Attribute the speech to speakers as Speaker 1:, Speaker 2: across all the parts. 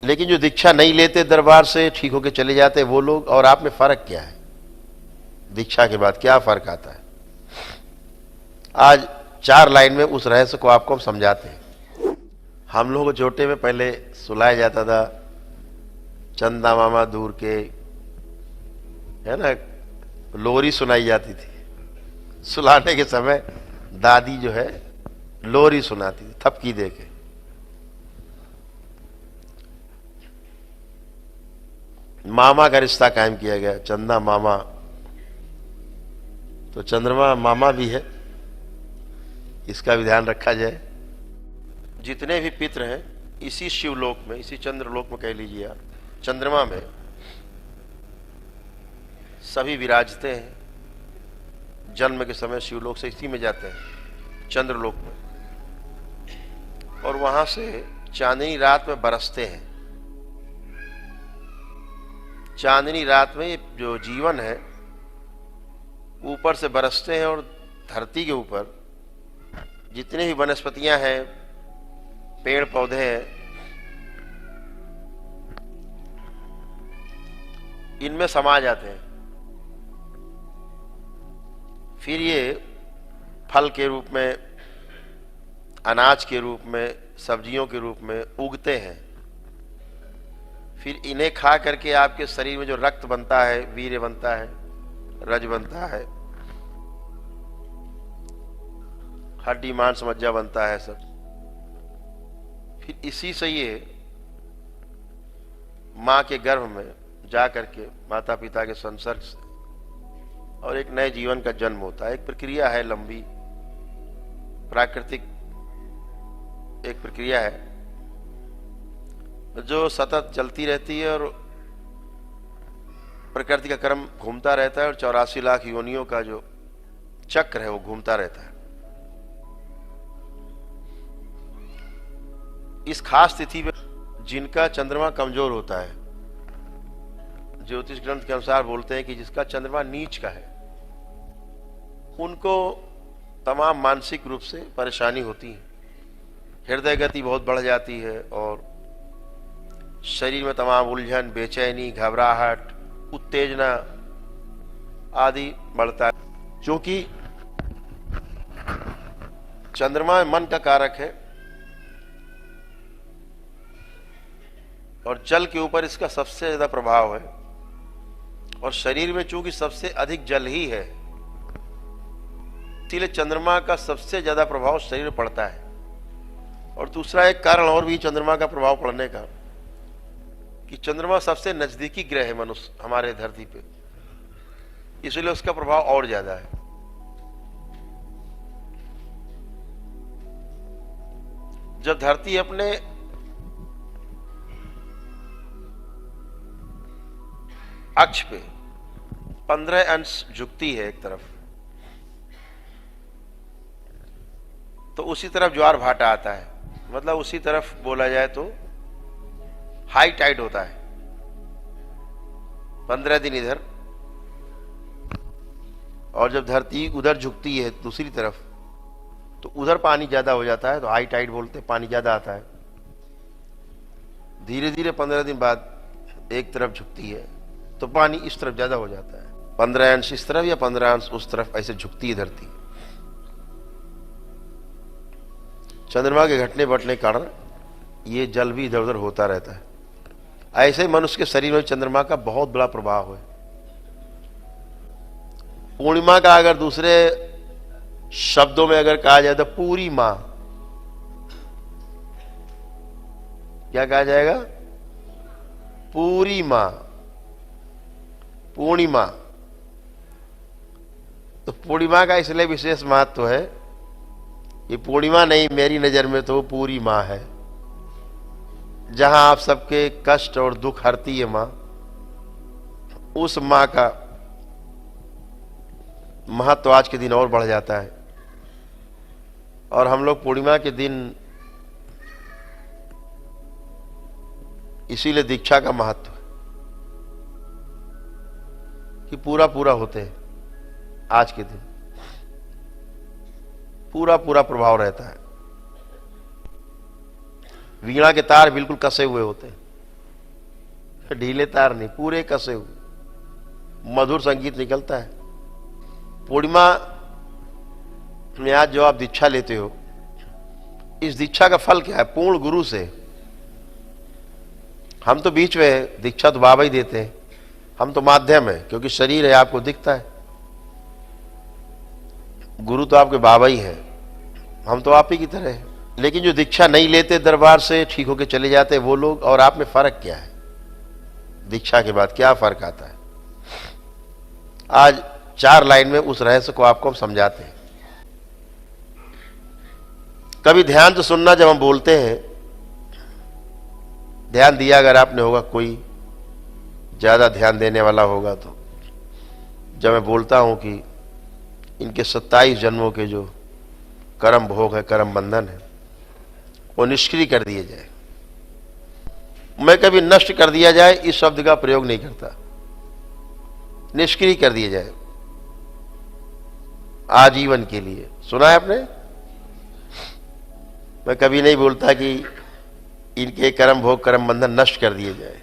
Speaker 1: लेकिन जो दीक्षा नहीं लेते दरबार से, ठीक होके चले जाते वो लोग, और आप में फर्क क्या है? दीक्षा के बाद क्या फर्क आता है? आज 4 लाइन में उस रहस्य को आपको हम समझाते हैं। हम लोग को छोटे में पहले सुलाया जाता था, चंदा मामा दूर के, है ना, लोरी सुनाई जाती थी। सुलाने के समय दादी जो है लोरी सुनाती थी थपकी दे के। मामा का रिश्ता कायम किया गया, चंदा मामा, तो चंद्रमा मामा भी है, इसका भी ध्यान रखा जाए। जितने भी पितृ हैं इसी शिवलोक में, इसी चंद्रलोक में कह लीजिए आप, चंद्रमा में सभी विराजते हैं। जन्म के समय शिवलोक से इसी में जाते हैं, चंद्रलोक में, और वहां से चांदनी रात में बरसते हैं। चांदनी रात में जो जीवन है ऊपर से बरसते हैं, और धरती के ऊपर जितने भी वनस्पतियां हैं, पेड़ पौधे हैं, इनमें समा जाते हैं। फिर ये फल के रूप में, अनाज के रूप में, सब्जियों के रूप में उगते हैं। फिर इन्हें खा करके आपके शरीर में जो रक्त बनता है, वीर्य बनता है, रज बनता है, हड्डी मांस मज्जा बनता है सब। फिर इसी से ये मां के गर्भ में जा करके माता पिता के संसर्ग से और एक नए जीवन का जन्म होता है। एक प्रक्रिया है, लंबी प्राकृतिक एक प्रक्रिया है जो सतत चलती रहती है, और प्रकृति का क्रम घूमता रहता है, और 84 लाख योनियों का जो चक्र है वो घूमता रहता है। इस खास तिथि में जिनका चंद्रमा कमजोर होता है, ज्योतिष ग्रंथ के अनुसार बोलते हैं कि जिसका चंद्रमा नीच का है, उनको तमाम मानसिक रूप से परेशानी होती है। हृदय गति बहुत बढ़ जाती है, और शरीर में तमाम उलझन, बेचैनी, घबराहट, उत्तेजना आदि बढ़ता है। क्योंकि चंद्रमा मन का कारक है, और जल के ऊपर इसका सबसे ज्यादा प्रभाव है, और शरीर में चूंकि सबसे अधिक जल ही है, इसलिए चंद्रमा का सबसे ज्यादा प्रभाव शरीर में पड़ता है। और दूसरा एक कारण और भी चंद्रमा का प्रभाव पड़ने का, कि चंद्रमा सबसे नजदीकी ग्रह है मनुष्य हमारे धरती पे, इसलिए उसका प्रभाव और ज्यादा है। जब धरती अपने अक्ष पे 15 अंश झुकती है एक तरफ, तो उसी तरफ ज्वार भाटा आता है। मतलब उसी तरफ बोला जाए तो हाई टाइड होता है। 15 दिन इधर, और जब धरती उधर झुकती है दूसरी तरफ, तो उधर पानी ज्यादा हो जाता है, तो हाई टाइड बोलते हैं, पानी ज्यादा आता है। धीरे धीरे 15 दिन बाद एक तरफ झुकती है तो पानी इस तरफ ज्यादा हो जाता है। 15 अंश इस तरफ या 15 अंश उस तरफ, ऐसे झुकती है धरती। चंद्रमा के घटने बढ़ने के कारण ये जल भी इधर उधर होता रहता है। ऐसे ही मनुष्य के शरीर में चंद्रमा का बहुत बड़ा प्रभाव है। पूर्णिमा का अगर दूसरे शब्दों में अगर कहा जाए तो पूरी मां, क्या कहा जाएगा? पूरी मां, पूर्णिमा। तो पूर्णिमा का इसलिए विशेष महत्व है, ये पूर्णिमा नहीं, मेरी नजर में तो पूरी मां है, जहां आप सबके कष्ट और दुख हरती है मां। उस मां का महत्व आज के दिन और बढ़ जाता है। और हम लोग पूर्णिमा के दिन इसीलिए दीक्षा का महत्व है कि पूरा पूरा होते हैं। आज के दिन पूरा पूरा प्रभाव रहता है। वीणा के तार बिल्कुल कसे हुए होते हैं। ढीले तार नहीं, पूरे कसे हुए, मधुर संगीत निकलता है। पूर्णिमा में आज जो आप दीक्षा लेते हो, इस दीक्षा का फल क्या है? पूर्ण गुरु से। हम तो बीच में है, दीक्षा तो बाबा ही देते हैं, हम तो माध्यम है, क्योंकि शरीर है आपको दिखता है। गुरु तो आपके बाबा ही है, हम तो आप ही की तरह हैं। लेकिन जो दीक्षा नहीं लेते दरबार से, ठीक होके चले जाते वो लोग, और आप में फर्क क्या है? दीक्षा के बाद क्या फर्क आता है? आज 4 लाइन में उस रहस्य को आपको हम समझाते हैं। कभी ध्यान से सुनना, जब हम बोलते हैं, ध्यान दिया अगर आपने होगा, कोई ज्यादा ध्यान देने वाला होगा तो जब मैं बोलता हूं कि इनके 27 जन्मों के जो कर्म भोग है, कर्म बंधन है, वो निष्क्रिय कर दिए जाए। मैं कभी नष्ट कर दिया जाए इस शब्द का प्रयोग नहीं करता, निष्क्रिय कर दिए जाए आजीवन के लिए। सुना है आपने? मैं कभी नहीं बोलता कि इनके कर्म भोग कर्म बंधन नष्ट कर दिए जाए।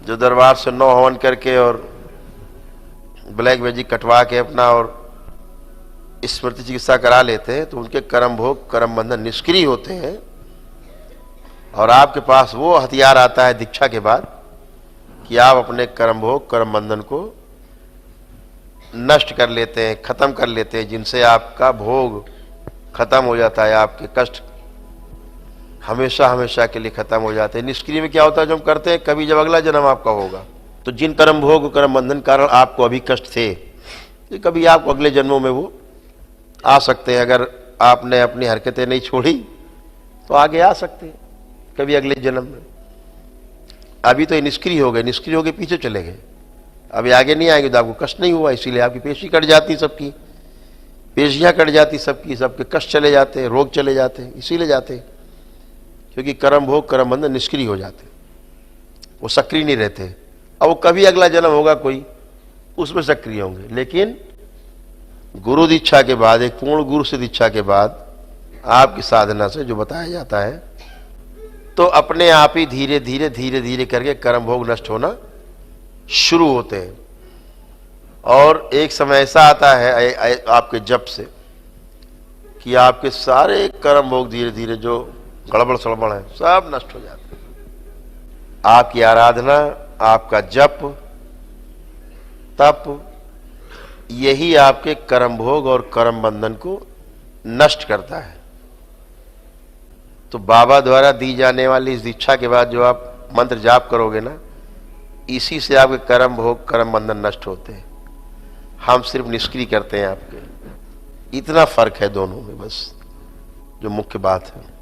Speaker 1: जो दरबार से 9 हवन करके और ब्लैक मैजिक कटवा के अपना और स्मृति चिकित्सा करा लेते हैं, तो उनके कर्म भोग कर्म बंधन निष्क्रिय होते हैं, और आपके पास वो हथियार आता है दीक्षा के बाद कि आप अपने कर्म भोग कर्म बंधन को नष्ट कर लेते हैं, खत्म कर लेते हैं, जिनसे आपका भोग खत्म हो जाता है, आपके कष्ट हमेशा हमेशा के लिए खत्म हो जाते हैं। निष्क्रिय में क्या होता है? जो हम करते हैं, कभी जब अगला जन्म आपका होगा, तो जिन कर्म भोग कर्म बंधन कारण आपको अभी कष्ट थे, तो कभी आपको अगले जन्मों में वो आ सकते हैं। अगर आपने अपनी हरकतें नहीं छोड़ी तो आगे आ सकते हैं कभी अगले जन्म में। अभी तो ये निष्क्रिय हो गए, निष्क्रिय हो गए, पीछे चले गए, अभी आगे नहीं आएंगे तो आपको कष्ट नहीं हुआ, इसीलिए आपकी पेशी कट जाती, सबकी पेशियां कट जाती, सबकी सबके कष्ट चले जाते हैं, रोग चले जाते हैं, इसीलिए जाते हैं क्योंकि कर्म भोग कर्म बंधन निष्क्रिय हो जाते, वो सक्रिय नहीं रहते। अब वो कभी अगला जन्म होगा कोई, उसमें सक्रिय होंगे। लेकिन गुरु दीक्षा के बाद, एक पूर्ण गुरु से दीक्षा के बाद आपकी साधना से जो बताया जाता है, तो अपने आप ही धीरे धीरे धीरे धीरे करके कर्म भोग नष्ट होना शुरू होते हैं। और एक समय ऐसा आता है आपके जप से कि आपके सारे कर्म भोग धीरे धीरे जो गड़बड़ सड़बड़ है सब नष्ट हो जाते हैं। आपकी आराधना, आपका जप, तप, यही आपके कर्म भोग और कर्म बंधन को नष्ट करता है। तो बाबा द्वारा दी जाने वाली इस दीक्षा के बाद जो आप मंत्र जाप करोगे ना, इसी से आपके कर्म भोग कर्म बंधन नष्ट होते हैं। हम सिर्फ निष्क्रिय करते हैं आपके। इतना फर्क है दोनों में, बस जो मुख्य बात है।